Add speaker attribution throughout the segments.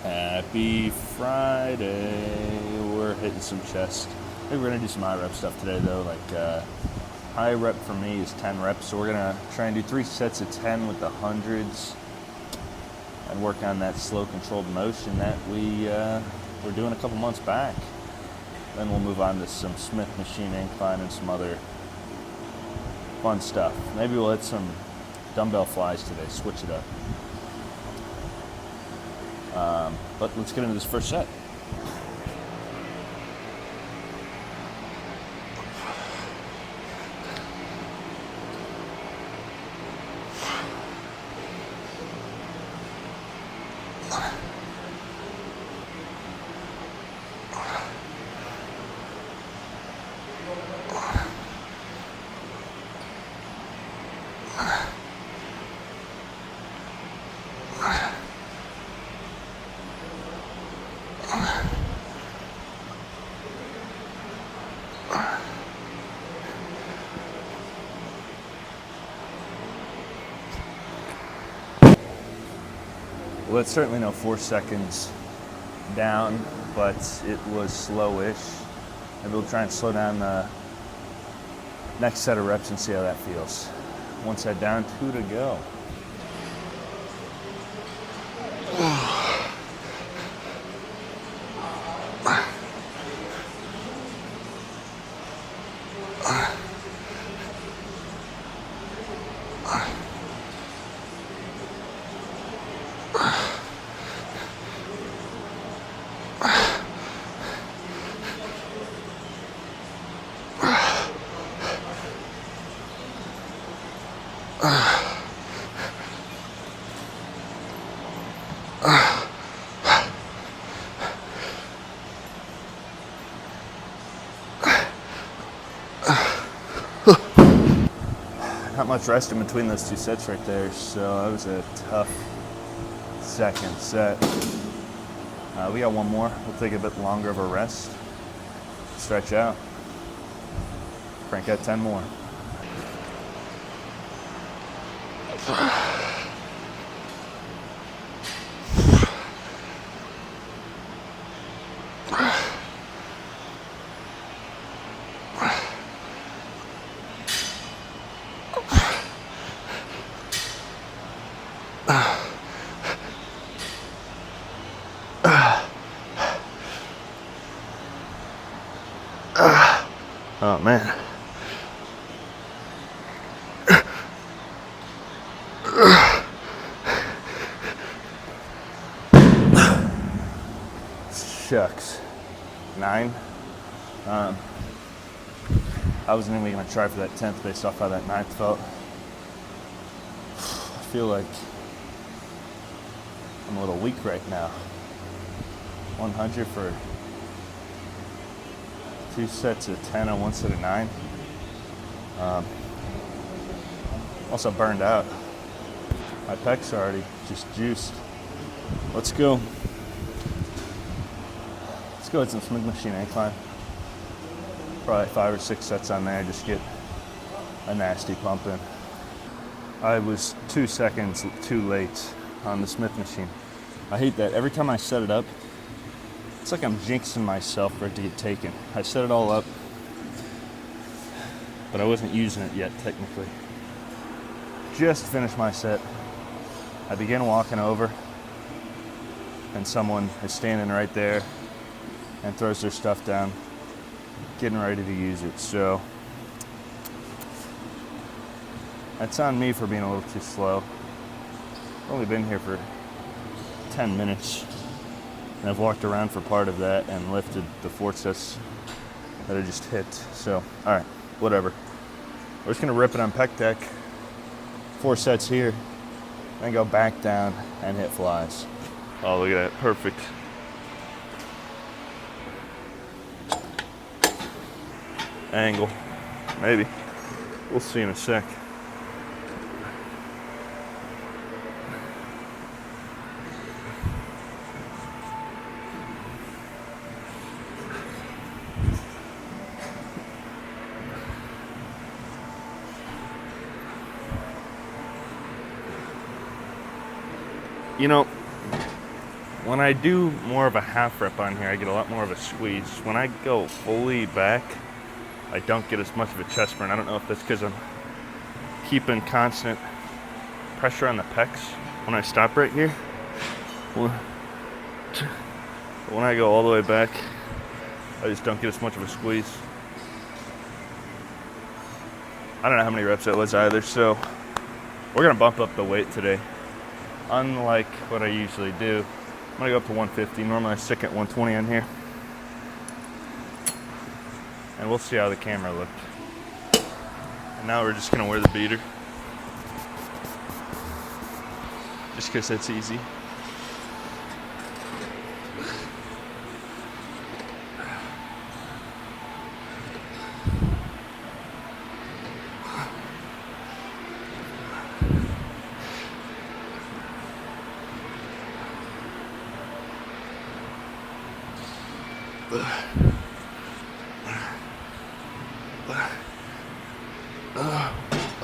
Speaker 1: Happy Friday. We're hitting some chest. I think we're going to do some high rep stuff today though. High rep for me is 10 reps. So we're going to try and do 3 sets of 10 with the hundreds and work on that slow controlled motion that we were doing a couple months back. Then we'll move on to some Smith machine incline and some other fun stuff. Maybe we'll hit some dumbbell flies today, switch it up. But let's get into this first set. Well, it's certainly no 4 seconds down, but it was slowish. Maybe we'll try and slow down the next set of reps and see how that feels. 1 set down, 2 to go. Not much rest in between those 2 sets right there, so that was a tough second set. We got 1 more. We'll take a bit longer of a rest, stretch out, crank out 10 more. Oh man. Shucks. 9. I wasn't even going to try for that 10th based off how that 9th felt. I feel like I'm a little weak right now. 100 for 2 sets of 10 and 1 set of 9. Also burned out. My pecs are already just juiced. Let's go. Let's go with some Smith machine incline. Probably 5 or 6 sets on there. Just get a nasty pump in. I was 2 seconds too late on the Smith machine. I hate that. Every time I set it up, it's like I'm jinxing myself for it to get taken. I set it all up, but I wasn't using it yet, technically. Just finished my set. I begin walking over, and someone is standing right there and throws their stuff down, getting ready to use it. So that's on me for being a little too slow. I've only been here for 10 minutes. And I've walked around for part of that and lifted the 4 sets that I just hit. So, all right, whatever. We're just gonna rip it on pec deck. 4 sets here, then go back down and hit flies. Oh, look at that, perfect. Angle, maybe. We'll see in a sec. You know, when I do more of a half rep on here, I get a lot more of a squeeze. When I go fully back, I don't get as much of a chest burn. I don't know if that's because I'm keeping constant pressure on the pecs when I stop right here. When I go all the way back, I just don't get as much of a squeeze. I don't know how many reps that was either, so we're gonna bump up the weight today. Unlike what I usually do, I'm gonna go up to 150. Normally I stick at 120 on here. And we'll see how the camera looked. And now we're just gonna wear the beater. Just because it's easy.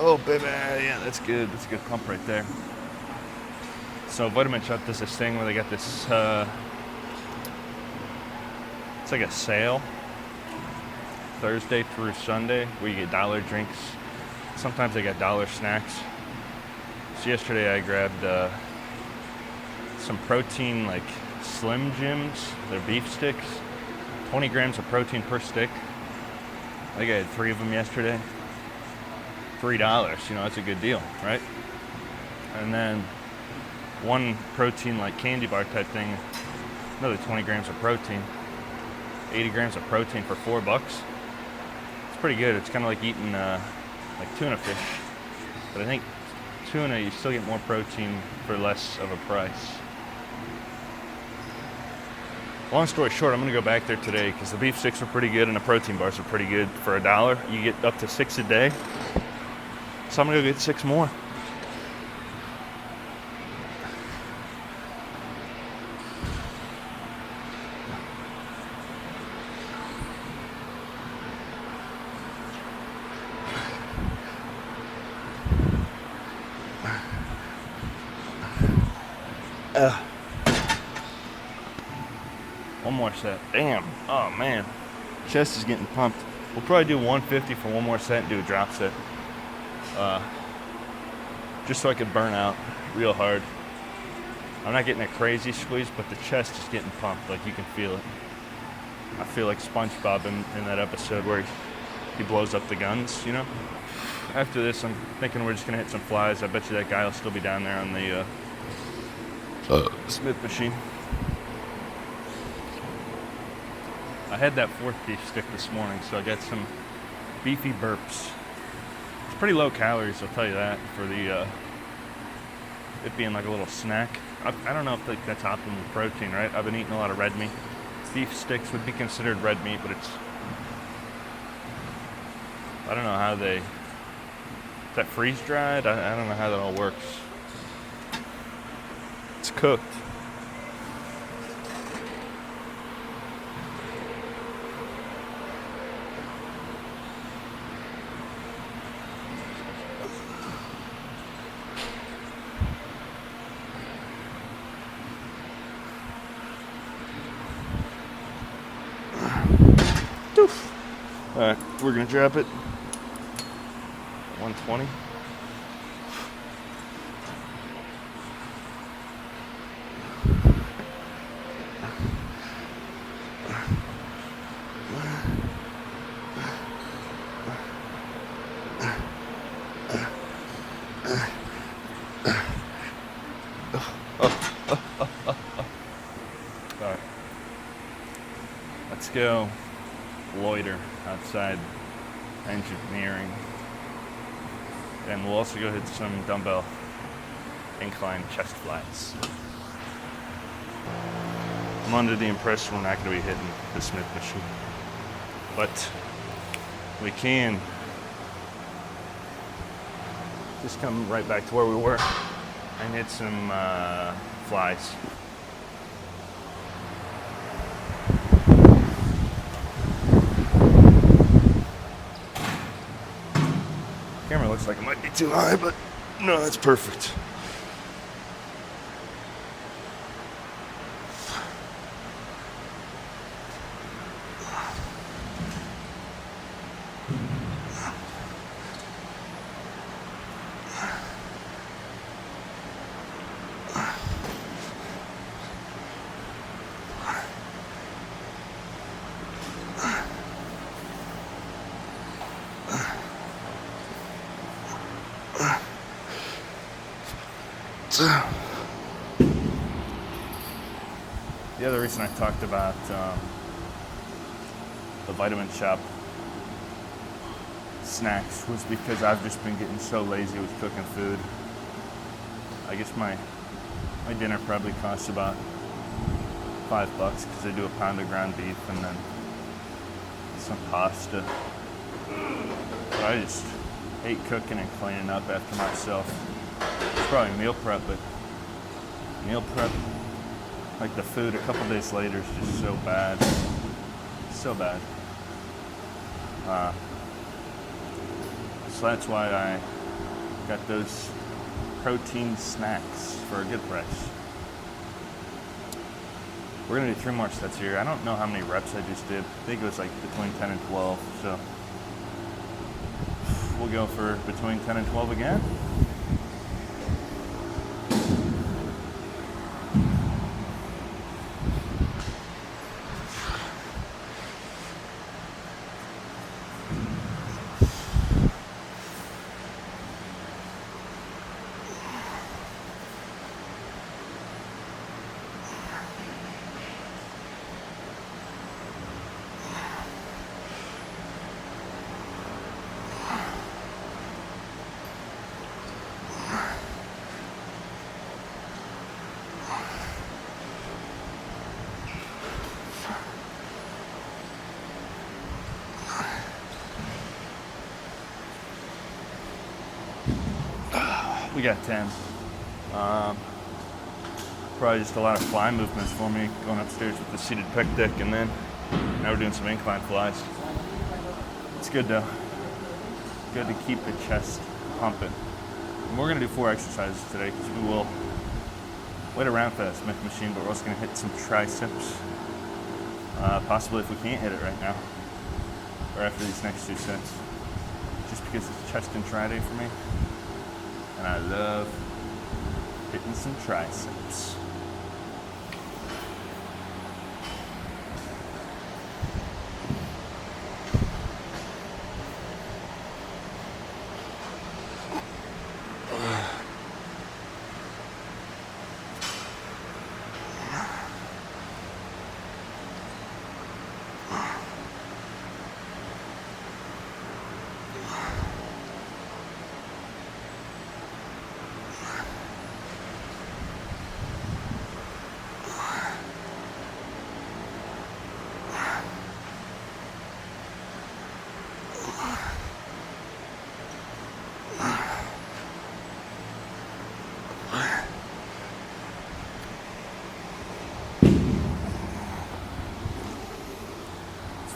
Speaker 1: Oh, baby, yeah, that's good. That's a good pump right there. So Vitamin Shoppe does this thing where they got this, it's like a sale, Thursday through Sunday, where you get dollar drinks. Sometimes they got dollar snacks. So yesterday I grabbed some protein, like Slim Jims, they're beef sticks, 20 grams of protein per stick. I think I had 3 of them yesterday. $3, that's a good deal, right? And then one protein, like candy bar type thing, another 20 grams of protein, 80 grams of protein for $4. It's pretty good. It's kind of like eating like tuna fish, but I think tuna, you still get more protein for less of a price. Long story short, I'm gonna go back there today because the beef sticks are pretty good and the protein bars are pretty good. For $1, you get up to 6 a day. So I'm gonna go get 6 more. One more set. Damn. Oh man. Chest is getting pumped. We'll probably do 150 for one more set and do a drop set. Just so I could burn out real hard. I'm not getting a crazy squeeze, but the chest is getting pumped. Like you can feel it. I feel like SpongeBob in that episode where he blows up the guns, After this, I'm thinking we're just gonna hit some flies. I bet you that guy will still be down there on the Smith machine. I had that 4th beef stick this morning, so I got some beefy burps. It's pretty low calories, I'll tell you that, for the it being like a little snack. I don't know if that's optimal protein, right? I've been eating a lot of red meat. Beef sticks would be considered red meat, but I don't know how is that freeze dried? I don't know how that all works. It's cooked. Alright, we're gonna drop it. 120. Alright. Let's go loiter outside engineering. And we'll also go hit some dumbbell incline chest flies. I'm under the impression we're not going to be hitting the Smith machine, but we can just come right back to where we were and hit some flies. Camera looks like it might be too high, but no, that's perfect. The other reason I talked about the Vitamin Shoppe snacks was because I've just been getting so lazy with cooking food. I guess my dinner probably costs about $5 because I do a pound of ground beef and then some pasta. But I just hate cooking and cleaning up after myself. It's probably meal prep, but meal prep, like the food a couple days later is just so bad. So bad. So that's why I got those protein snacks for a good price. We're gonna do 3 more sets here. I don't know how many reps I just did. I think it was like between 10 and 12. So we'll go for between 10 and 12 again. We got 10. Probably just a lot of fly movements for me, going upstairs with the seated pec deck, and then now we're doing some incline flies. It's good though. Good to keep the chest pumping. And we're gonna do 4 exercises today because we will wait around for that Smith machine, but we're also gonna hit some triceps. Possibly if we can't hit it right now, or after these next 2 sets. Just because it's chest and tri day for me. And I love hitting some triceps.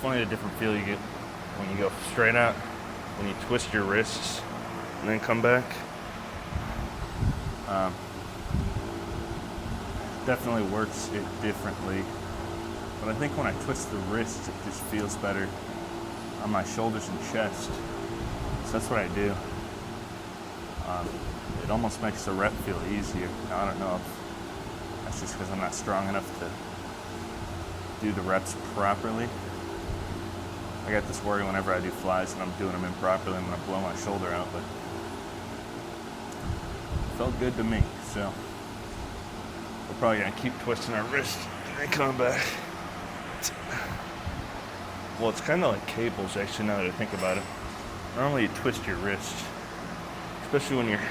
Speaker 1: Funny the different feel you get when you go straight out, when you twist your wrists and then come back. Definitely works it differently, but I think when I twist the wrists it just feels better on my shoulders and chest, so that's what I do. It almost makes the rep feel easier. Now, I don't know if that's just because I'm not strong enough to do the reps properly. I got this worry whenever I do flies and I'm doing them improperly, I'm gonna blow my shoulder out, but it felt good to me, so we're probably gonna keep twisting our wrists and come back. Well, it's kind of like cables, actually, now that I think about it. Normally you twist your wrist, especially when you're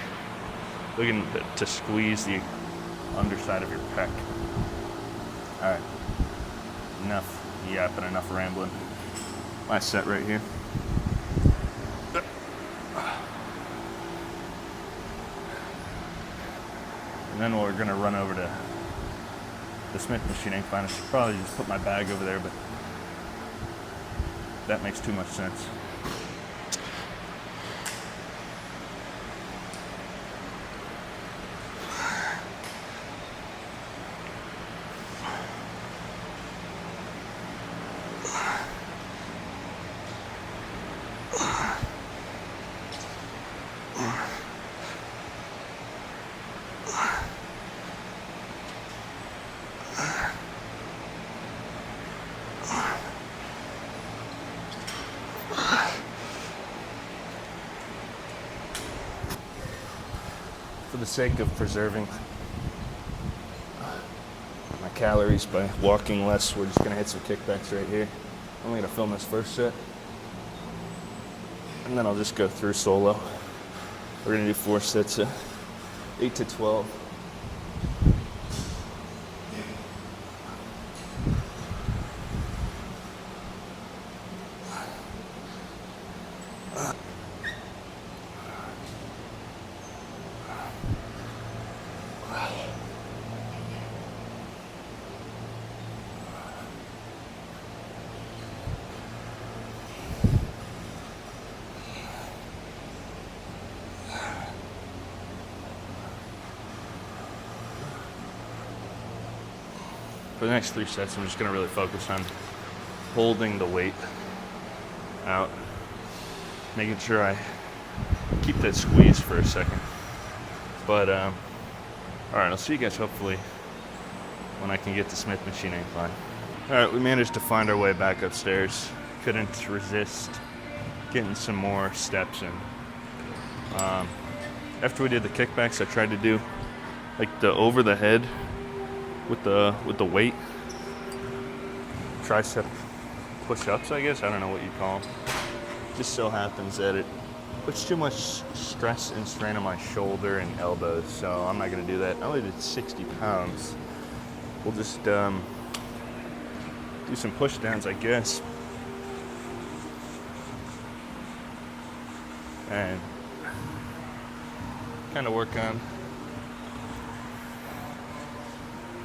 Speaker 1: looking to squeeze the underside of your pec. All right, enough yapping, enough rambling. Last set right here. And then we're gonna run over to the Smith machine incline. I should probably just put my bag over there, but that makes too much sense. the sake of preserving my calories by walking less, we're just gonna hit some kickbacks right here. I'm only gonna film this first set, and then I'll just go through solo. We're gonna do 4 sets of 8 to 12. For the next 3 sets, I'm just gonna really focus on holding the weight out, making sure I keep that squeeze for a second. But, all right, I'll see you guys hopefully when I can get to Smith Machine Incline. All right, we managed to find our way back upstairs. Couldn't resist getting some more steps in. After we did the kickbacks, I tried to do like the over the head with the weight, tricep push-ups, I guess. I don't know what you'd call them. Just so happens that it puts too much stress and strain on my shoulder and elbows, so I'm not gonna do that. I only did 60 pounds. We'll just do some push downs, I guess, and kind of work on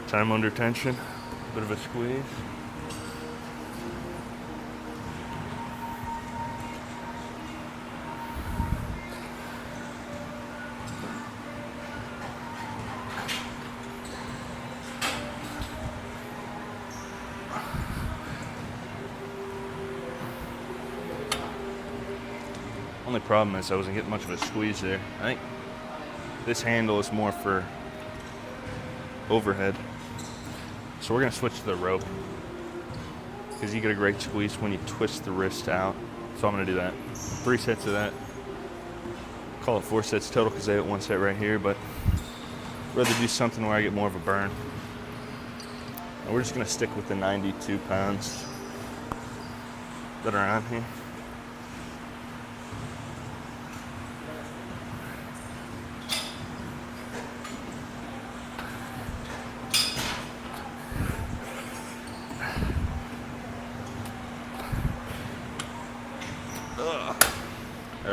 Speaker 1: time under tension, bit of a squeeze. Only problem is I wasn't getting much of a squeeze there. I think this handle is more for overhead. So we're gonna switch to the rope because you get a great squeeze when you twist the wrist out. So I'm gonna do that. 3 sets of that. Call it 4 sets total because I have 1 set right here, but I'd rather do something where I get more of a burn. And we're just gonna stick with the 92 pounds that are on here.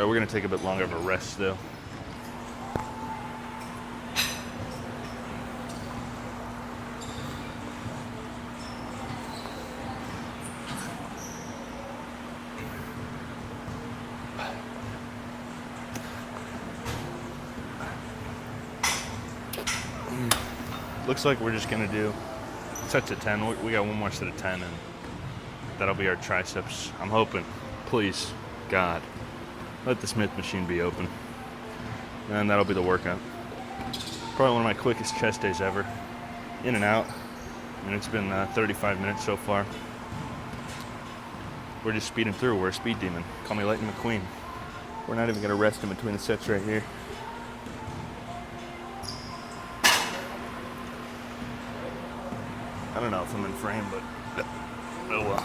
Speaker 1: We're gonna take a bit longer of a rest though. Looks like we're just gonna do sets of 10. We got 1 more set of 10 and that'll be our triceps. I'm hoping, please, God, let the Smith machine be open. And that'll be the workout. Probably one of my quickest chest days ever. In and out. And it's been 35 minutes so far. We're just speeding through. We're a speed demon. Call me Lightning McQueen. We're not even gonna rest in between the sets right here. I don't know if I'm in frame, but oh well.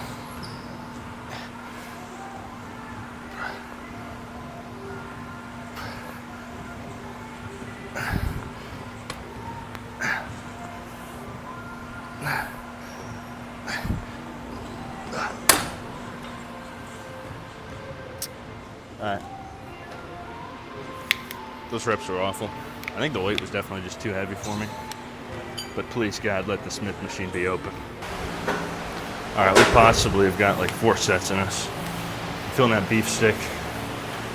Speaker 1: Alright. Those reps were awful. I think the weight was definitely just too heavy for me. But please, God, let the Smith machine be open. Alright, we possibly have got like 4 sets in us. I'm feeling that beef stick.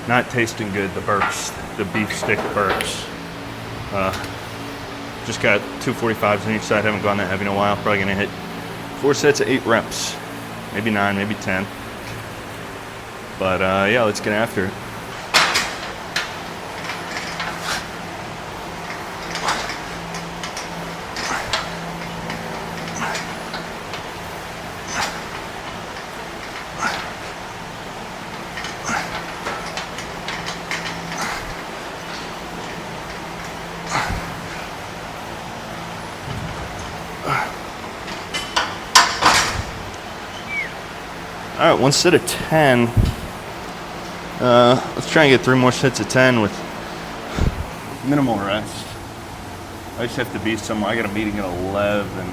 Speaker 1: Not tasting good, the burps. The beef stick burps. Just got 245s on each side. Haven't gone that heavy in a while. Probably gonna hit 4 sets of 8 reps. Maybe 9, maybe 10. But yeah, let's get after it. All right, one set of 10. Let's try and get 3 more sets of 10 with minimal rest. I just have to be somewhere. I got a meeting at 11.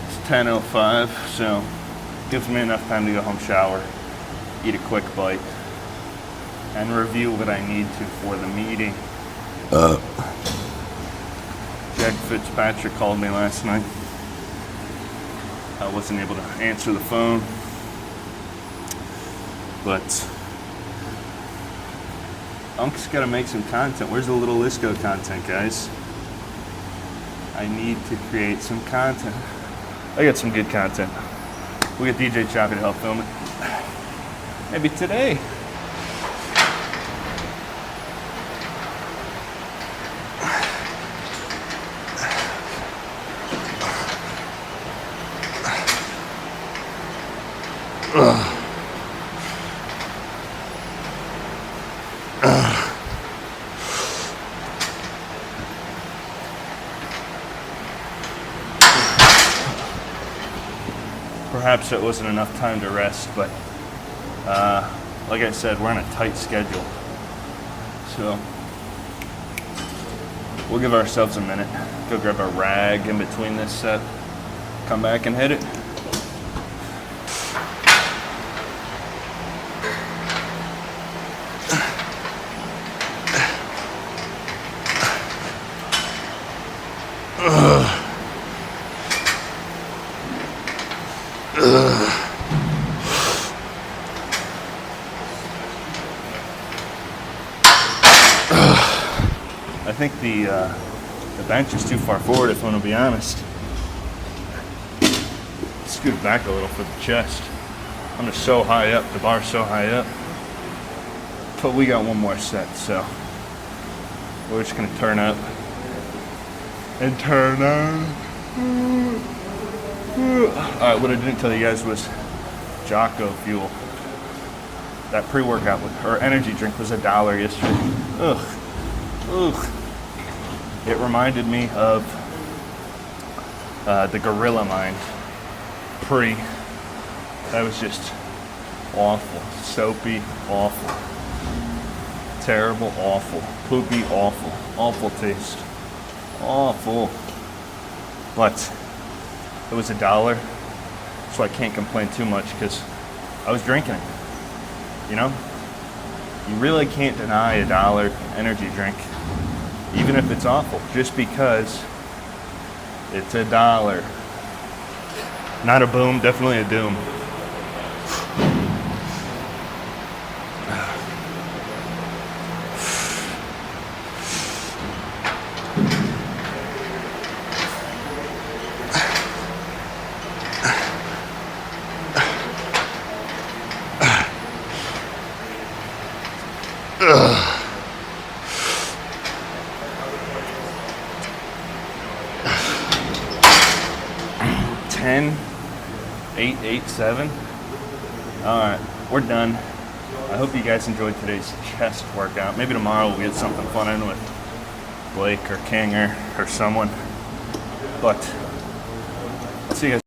Speaker 1: It's 10:05, so gives me enough time to go home, shower, eat a quick bite, and review what I need to for the meeting. Jack Fitzpatrick called me last night. I wasn't able to answer the phone, but Unk's got to make some content. Where's the little Lisco content, guys? I need to create some content. I got some good content. We'll get DJ Choppy to help film it. Maybe today. Perhaps it wasn't enough time to rest, but like I said, we're on a tight schedule. So we'll give ourselves a minute. Go grab a rag in between this set, come back and hit it. I think the bench is too far forward, if I'm going to be honest. Scoot back a little for the chest. I'm just so high up, the bar's so high up. But we got one more set, so we're just going to turn up and turn on. Alright, what I didn't tell you guys was Jocko Fuel. That pre-workout or energy drink was $1 yesterday. Ugh. It reminded me of the Gorilla Mind pre. That was just awful. Soapy, awful. Terrible, awful. Poopy, awful. Awful taste. Awful. But it was $1, so I can't complain too much because I was drinking it. You know? You really can't deny $1 energy drink, even if it's awful, just because it's $1. Not a boom, definitely a doom. Ten, 8, 8, 7. All right, we're done. I hope you guys enjoyed today's chest workout. Maybe tomorrow we'll get something fun in with Blake or King or someone. But I'll see you guys.